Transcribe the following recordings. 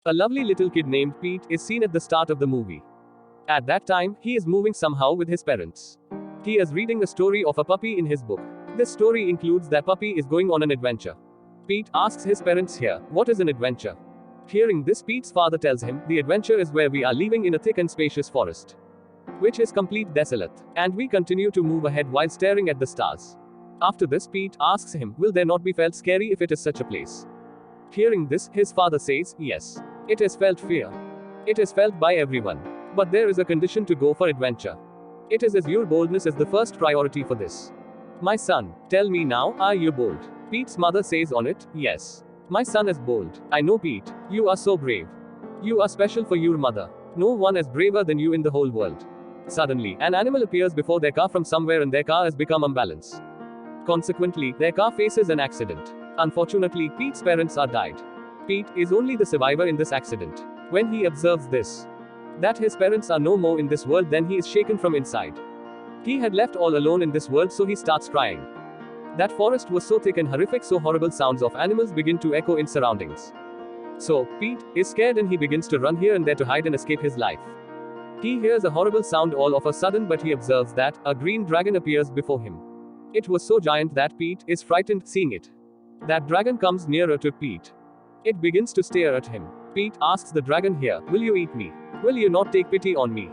A lovely little kid named Pete is seen at the start of the movie. At that time, he is moving somehow with his parents. He is reading a story of a puppy in his book. This story includes that puppy is going on an adventure. Pete asks his parents here, what is an adventure? Hearing this, Pete's father tells him, the adventure is where we are living in a thick and spacious forest, which is complete desolate, and we continue to move ahead while staring at the stars. After this, Pete asks him, will there not be felt scary if it is such a place? Hearing this, his father says, yes. It is felt fear. It is felt by everyone. But there is a condition to go for adventure. It is as your boldness is the first priority for this. My son, tell me now, are you bold? Pete's mother says on it, yes. My son is bold. I know, Pete. You are so brave. You are special for your mother. No one is braver than you in the whole world. Suddenly, an animal appears before their car from somewhere and their car has become unbalanced. Consequently, their car faces an accident. Unfortunately, Pete's parents are died. Pete is only the survivor in this accident. When he observes this, that his parents are no more in this world, then he is shaken from inside. He had left all alone in this world, so he starts crying. That forest was so thick and horrific, so horrible sounds of animals begin to echo in surroundings. So, Pete is scared and he begins to run here and there to hide and escape his life. He hears a horrible sound all of a sudden, but he observes that a green dragon appears before him. It was so giant that Pete is frightened seeing it. That dragon comes nearer to Pete. It begins to stare at him. Pete asks the dragon here, will you eat me? Will you not take pity on me?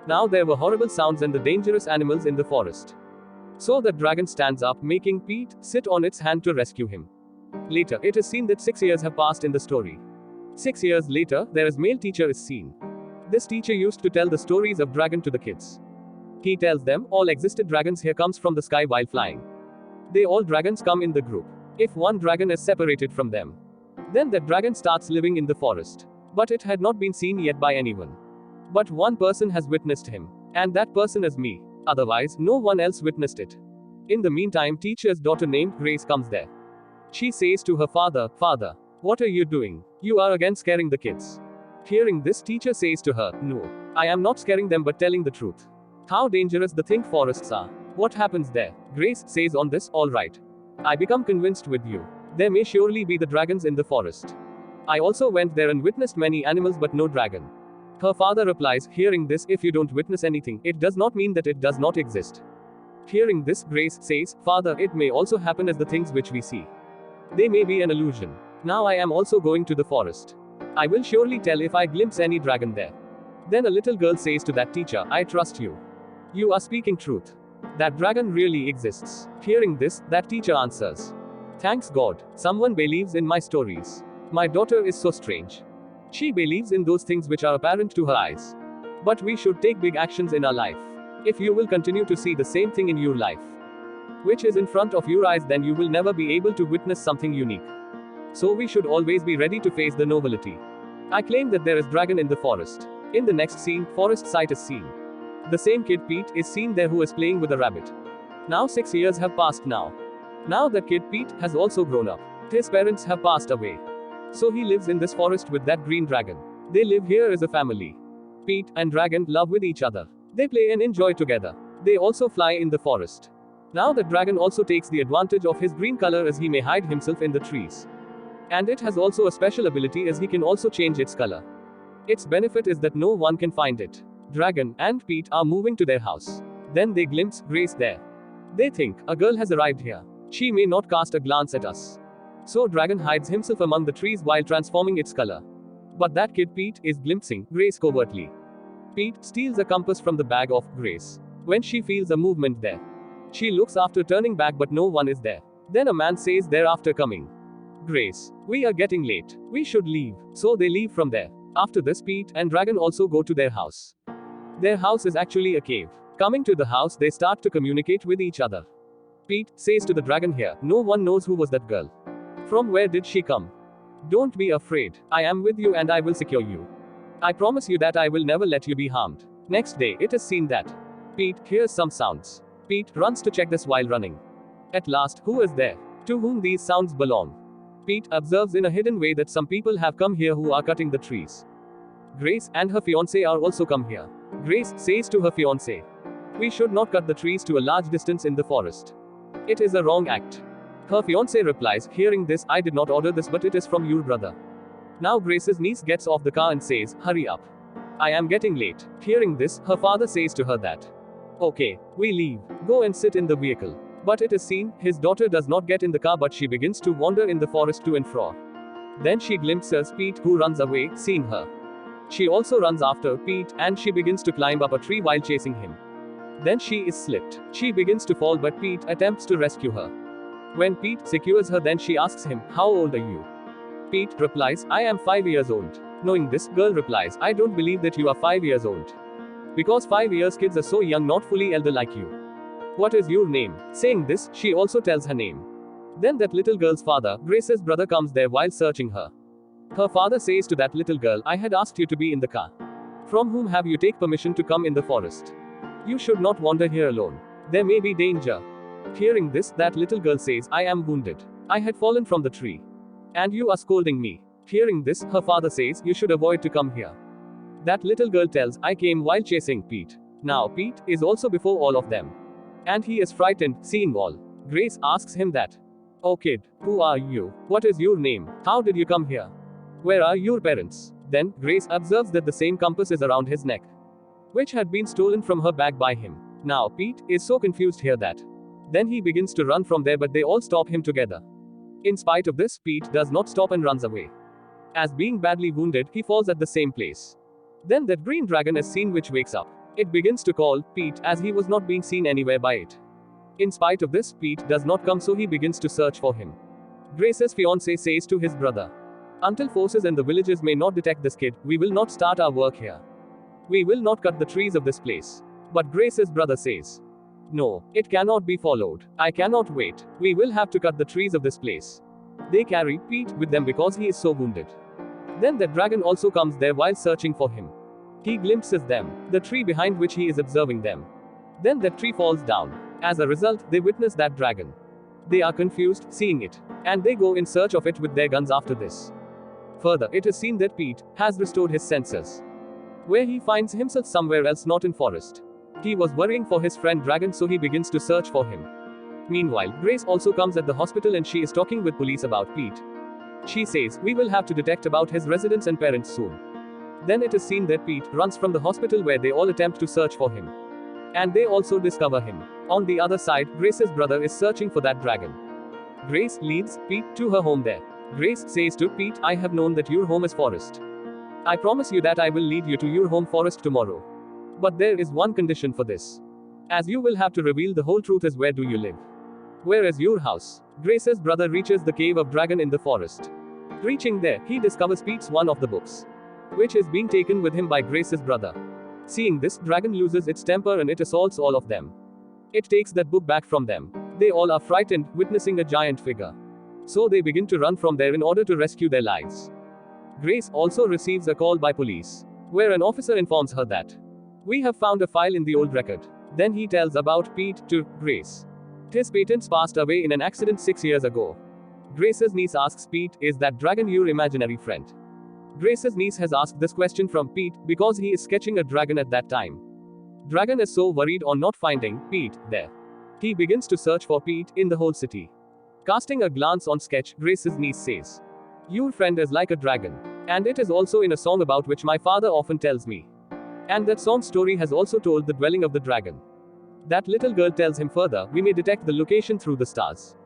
Now there were horrible sounds and the dangerous animals in the forest. So the dragon stands up, making Pete sit on its hand to rescue him. Later, it is seen that 6 years have passed in the story. 6 years later, there is male teacher is seen. This teacher used to tell the stories of dragon to the kids. He tells them, all existed dragons here comes from the sky while flying. They all dragons come in the group. If one dragon is separated from them, then that dragon starts living in the forest. But it had not been seen yet by anyone. But one person has witnessed him. And that person is me. Otherwise, no one else witnessed it. In the meantime, teacher's daughter named Grace comes there. She says to her father, Father, what are you doing? You are again scaring the kids. Hearing this, teacher says to her, no, I am not scaring them but telling the truth. How dangerous the thick forests are. What happens there? Grace says on this, all right. I become convinced with you. There may surely be the dragons in the forest. I also went there and witnessed many animals but no dragon. Her father replies, hearing this, if you don't witness anything, it does not mean that it does not exist. Hearing this, Grace says, Father, it may also happen as the things which we see. They may be an illusion. Now I am also going to the forest. I will surely tell if I glimpse any dragon there. Then a little girl says to that teacher, I trust you. You are speaking truth. That dragon really exists. Hearing this, that teacher answers, thanks God, someone believes in my stories. My daughter is so strange. She believes in those things which are apparent to her eyes. But we should take big actions in our life. If you will continue to see the same thing in your life, which is in front of your eyes, then you will never be able to witness something unique. So we should always be ready to face the novelty. I claim that there is dragon in the forest. In the next scene, forest sight is seen. The same kid Pete is seen there who is playing with a rabbit. Now 6 years have passed now. Now that kid Pete has also grown up. His parents have passed away. So he lives in this forest with that green dragon. They live here as a family. Pete and dragon love with each other. They play and enjoy together. They also fly in the forest. Now the dragon also takes the advantage of his green color as he may hide himself in the trees. And it has also a special ability as he can also change its color. Its benefit is that no one can find it. Dragon and Pete are moving to their house. Then they glimpse Grace there. They think, a girl has arrived here. She may not cast a glance at us. So dragon hides himself among the trees while transforming its color. But that kid Pete is glimpsing Grace covertly. Pete steals a compass from the bag of Grace. When she feels a movement there, she looks after turning back but no one is there. Then a man says thereafter coming, Grace, we are getting late. We should leave. So they leave from there. After this, Pete and dragon also go to their house. Their house is actually a cave. Coming to the house, they start to communicate with each other. Pete says to the dragon here, no one knows who was that girl. From where did she come? Don't be afraid. I am with you and I will secure you. I promise you that I will never let you be harmed. Next day, it is seen that Pete hears some sounds. Pete runs to check this while running. At last, who is there? To whom these sounds belong? Pete observes in a hidden way that some people have come here who are cutting the trees. Grace and her fiancé are also come here. Grace says to her fiancé, we should not cut the trees to a large distance in the forest. It is a wrong act. Her fiancé replies, hearing this, I did not order this but it is from your brother. Now Grace's niece gets off the car and says, "Hurry up. I am getting late." Hearing this, her father says to her that, "Okay, we leave. Go and sit in the vehicle." But it is seen, his daughter does not get in the car but she begins to wander in the forest to and fro. Then she glimpses Pete, who runs away, seeing her. She also runs after Pete, and she begins to climb up a tree while chasing him. Then she is slipped. She begins to fall but Pete attempts to rescue her. When Pete secures her, then she asks him, "How old are you?" Pete replies, "I am 5 years old." Knowing this, girl replies, "I don't believe that you are 5 years old. Because 5 years kids are so young, not fully elder like you. What is your name?" Saying this, she also tells her name. Then that little girl's father, Grace's brother, comes there while searching her. Her father says to that little girl, "I had asked you to be in the car. From whom have you take permission to come in the forest? You should not wander here alone. There may be danger." Hearing this, that little girl says, "I am wounded. I had fallen from the tree. And you are scolding me." Hearing this, her father says, "You should avoid to come here." That little girl tells, "I came while chasing Pete." Now Pete is also before all of them. And he is frightened, seeing all. Grace asks him that, "Oh kid, who are you? What is your name? How did you come here? Where are your parents?" Then, Grace observes that the same compass is around his neck, which had been stolen from her bag by him. Now Pete is so confused here that. Then he begins to run from there but they all stop him together. In spite of this, Pete does not stop and runs away. As being badly wounded, he falls at the same place. Then that green dragon is seen which wakes up. It begins to call Pete as he was not being seen anywhere by it. In spite of this, Pete does not come, so he begins to search for him. Grace's fiancé says to his brother, "Until forces in the villages may not detect this kid, we will not start our work here. We will not cut the trees of this place." But Grace's brother says, "No, it cannot be followed. I cannot wait. We will have to cut the trees of this place." They carry Pete with them because he is so wounded. Then the dragon also comes there while searching for him. He glimpses them, the tree behind which he is observing them. Then that tree falls down. As a result, they witness that dragon. They are confused, seeing it. And they go in search of it with their guns after this. Further, it is seen that Pete has restored his senses, where he finds himself somewhere else, not in forest. He was worrying for his friend dragon, so he begins to search for him. Meanwhile, Grace also comes at the hospital and she is talking with police about Pete. She says, "We will have to detect about his residence and parents soon." Then it is seen that Pete runs from the hospital where they all attempt to search for him. And they also discover him. On the other side, Grace's brother is searching for that dragon. Grace leads Pete to her home there. Grace says to Pete, "I have known that your home is forest. I promise you that I will lead you to your home forest tomorrow. But there is one condition for this. As you will have to reveal the whole truth. Is where do you live? Where is your house?" Grace's brother reaches the cave of dragon in the forest. Reaching there, he discovers Pete's one of the books, which is being taken with him by Grace's brother. Seeing this, dragon loses its temper and it assaults all of them. It takes that book back from them. They all are frightened, witnessing a giant figure. So they begin to run from there in order to rescue their lives. Grace also receives a call by police, where an officer informs her that, "We have found a file in the old record." Then he tells about Pete to Grace. His parents passed away in an accident 6 years ago. Grace's niece asks Pete, "Is that dragon your imaginary friend?" Grace's niece has asked this question from Pete because he is sketching a dragon at that time. Dragon is so worried on not finding Pete there. He begins to search for Pete in the whole city. Casting a glance on sketch, Grace's niece says, "Your friend is like a dragon. And it is also in a song about which my father often tells me. And that song story has also told the dwelling of the dragon." That little girl tells him further, "We may detect the location through the stars.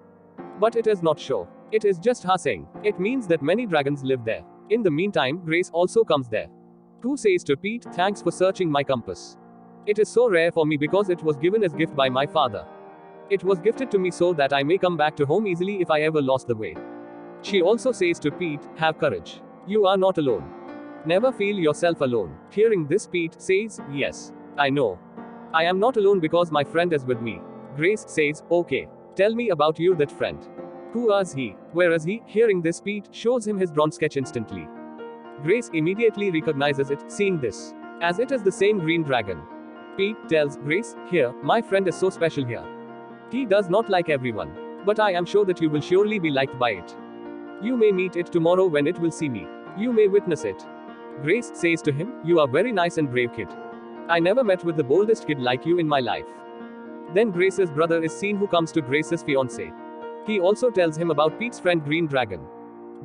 But it is not sure. It is just her saying. It means that many dragons live there." In the meantime, Grace also comes there, who says to Pete, "Thanks for searching my compass. It is so rare for me because it was given as gift by my father. It was gifted to me so that I may come back to home easily if I ever lost the way." She also says to Pete, "Have courage. You are not alone. Never feel yourself alone." Hearing this, Pete says, "Yes, I know. I am not alone because my friend is with me." Grace says, "Okay. Tell me about you, that friend. Who is he? Where is he?" Hearing this, Pete shows him his drawn sketch instantly. Grace immediately recognizes it, seeing this, as it is the same green dragon. Pete tells Grace, "Here, my friend is so special here. He does not like everyone. But I am sure that you will surely be liked by it. You may meet it tomorrow when it will see me. You may witness it." Grace says to him, "You are very nice and brave kid. I never met with the boldest kid like you in my life." Then Grace's brother is seen, who comes to Grace's fiancé. He also tells him about Pete's friend Green Dragon.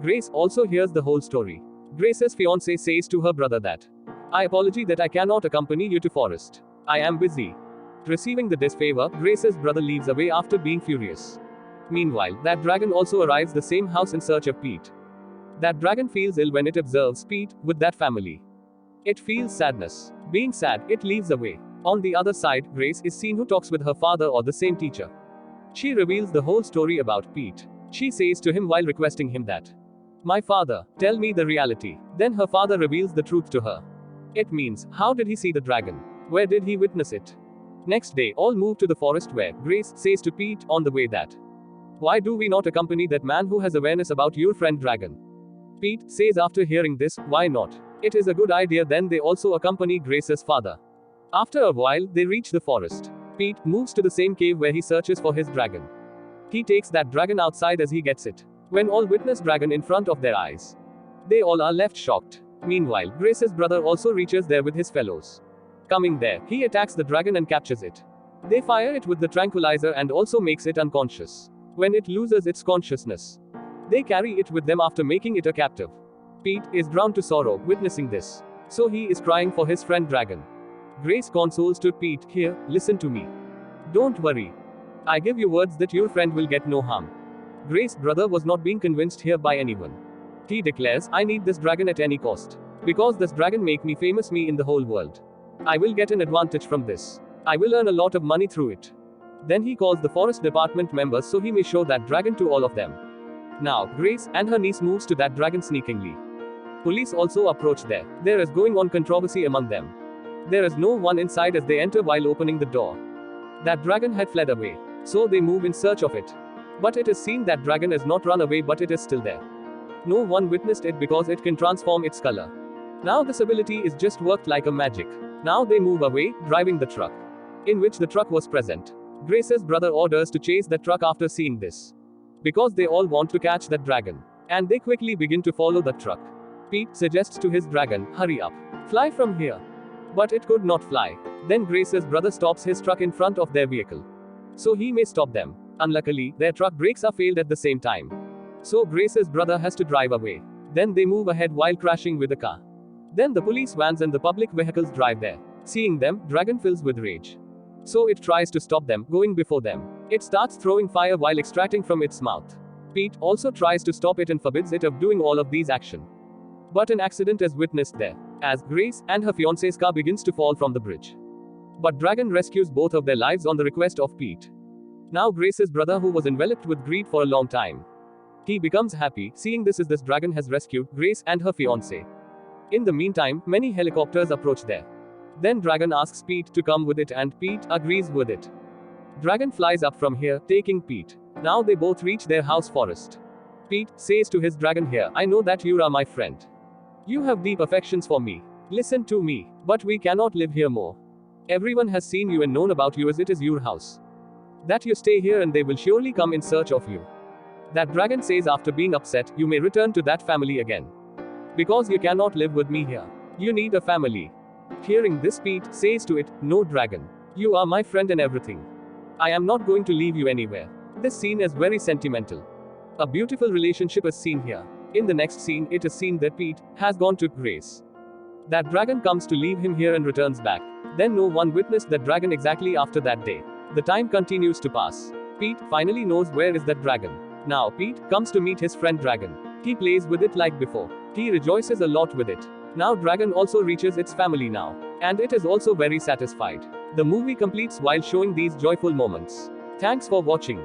Grace also hears the whole story. Grace's fiancé says to her brother that, I apologize that I cannot accompany you to forest. I am busy. Receiving the disfavor, Grace's brother leaves away after being furious. Meanwhile, that dragon also arrives the same house in search of Pete. That dragon feels ill when it observes Pete with that family. It feels sadness. Being sad, it leaves away. On the other side, Grace is seen who talks with her father or the same teacher. She reveals the whole story about Pete. She says to him while requesting him that, my father, tell me the reality. Then her father reveals the truth to her. It means, how did he see the dragon? Where did he witness it? Next day, all move to the forest where Grace says to Pete on the way that, why do we not accompany that man who has awareness about your friend dragon? Pete says after hearing this, why not? It is a good idea. Then they also accompany Grace's father. After a while, they reach the forest. Pete moves to the same cave where he searches for his dragon. He takes that dragon outside as he gets it. When all witness dragon in front of their eyes, they all are left shocked. Meanwhile, Grace's brother also reaches there with his fellows. Coming there, he attacks the dragon and captures it. They fire it with the tranquilizer and also makes it unconscious. When it loses its consciousness, they carry it with them after making it a captive. Pete is drowned to sorrow, witnessing this. So he is crying for his friend dragon. Grace consoles to Pete, here, listen to me. Don't worry. I give you words that your friend will get no harm. Grace's brother was not being convinced here by anyone. He declares, I need this dragon at any cost. Because this dragon make me famous in the whole world. I will get an advantage from this. I will earn a lot of money through it. Then he calls the forest department members so he may show that dragon to all of them. Now, Grace and her niece moves to that dragon sneakingly. Police also approach there. There is going on controversy among them. There is no one inside as they enter while opening the door. That dragon had fled away. So they move in search of it. But it is seen that dragon is not run away but it is still there. No one witnessed it because it can transform its color. Now this ability is just worked like a magic. Now they move away, driving the truck, in which the truck was present. Grace's brother orders to chase that truck after seeing this. Because they all want to catch that dragon. And they quickly begin to follow that truck. Pete suggests to his dragon, hurry up. Fly from here. But it could not fly. Then Grace's brother stops his truck in front of their vehicle. So he may stop them. Unluckily, their truck brakes are failed at the same time. So Grace's brother has to drive away. Then they move ahead while crashing with a car. Then the police vans and the public vehicles drive there. Seeing them, dragon fills with rage. So it tries to stop them, going before them. It starts throwing fire while extracting from its mouth. Pete also tries to stop it and forbids it of doing all of these action. But an accident is witnessed there, as Grace and her fiancé's car begins to fall from the bridge. But dragon rescues both of their lives on the request of Pete. Now Grace's brother, who was enveloped with greed for a long time, he becomes happy, seeing this dragon has rescued Grace and her fiancé. In the meantime, many helicopters approach there. Then dragon asks Pete to come with it and Pete agrees with it. Dragon flies up from here, taking Pete. Now they both reach their house forest. Pete says to his dragon, here, I know that you are my friend. You have deep affections for me. Listen to me, but we cannot live here more. Everyone has seen you and known about you as it is your house. That you stay here and they will surely come in search of you. That dragon says after being upset, you may return to that family again. Because you cannot live with me here. You need a family. Hearing this, Pete says to it, no dragon. You are my friend and everything. I am not going to leave you anywhere. This scene is very sentimental. A beautiful relationship is seen here. In the next scene, it is seen that Pete has gone to Grace. That dragon comes to leave him here and returns back. Then no one witnessed that dragon exactly after that day. The time continues to pass. Pete finally knows where is that dragon. Now Pete comes to meet his friend dragon. He plays with it like before. He rejoices a lot with it. Now dragon also reaches its family now. And it is also very satisfied. The movie completes while showing these joyful moments. Thanks for watching.